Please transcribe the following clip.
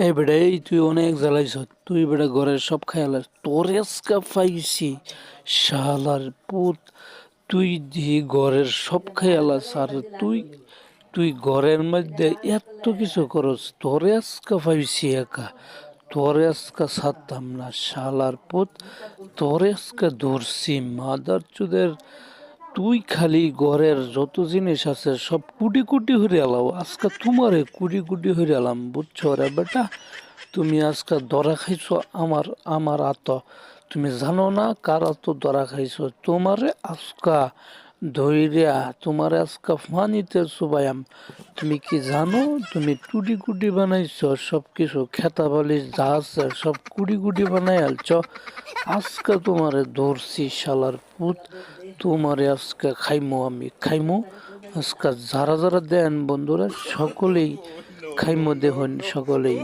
এই বেটা এই তুই অনেক জ্বালাইছ তুই বেটা ঘরের সব খায়ালাস তোর আজকা পাইছি শালার পুত তুই দি ঘরের সব খায়ালাস আর তুই তুই ঘরের মধ্যে এত কিছু করস তোরে আজকা পাইছি একা তোরে আজকা ছাড়তাম না শালার পুত তোরে আজকা ধরছি মাদার চুদের তুই খালি ঘরের যত জিনিস আছে সব কুটি কুটি হইরে এলাও আজকে তোমারে কুটি কুটি হইরে এলাম বুঝছো রে বেটা তুমি আজকে ধরা খাইছো আমার আমার আত তুমি জানো না কার আত ধরা খাইছো তোমারে আজকা ধইরা তোমারে আজকা ফানিতে চুবাইয়াম তুমি কি জানো তুমি টুটি কুটি বানাইছো সব কিছু খেতা বালিশ যা আছে সব কুটি কুটি বানাই আলছ আজকে তোমারে ধরছি শালার পুত তোমারে আজকে খাইমো আমি খাইমো আজকে যারা যারা দেন বন্ধুরা সকলেই খাইমো দেহন সকলেই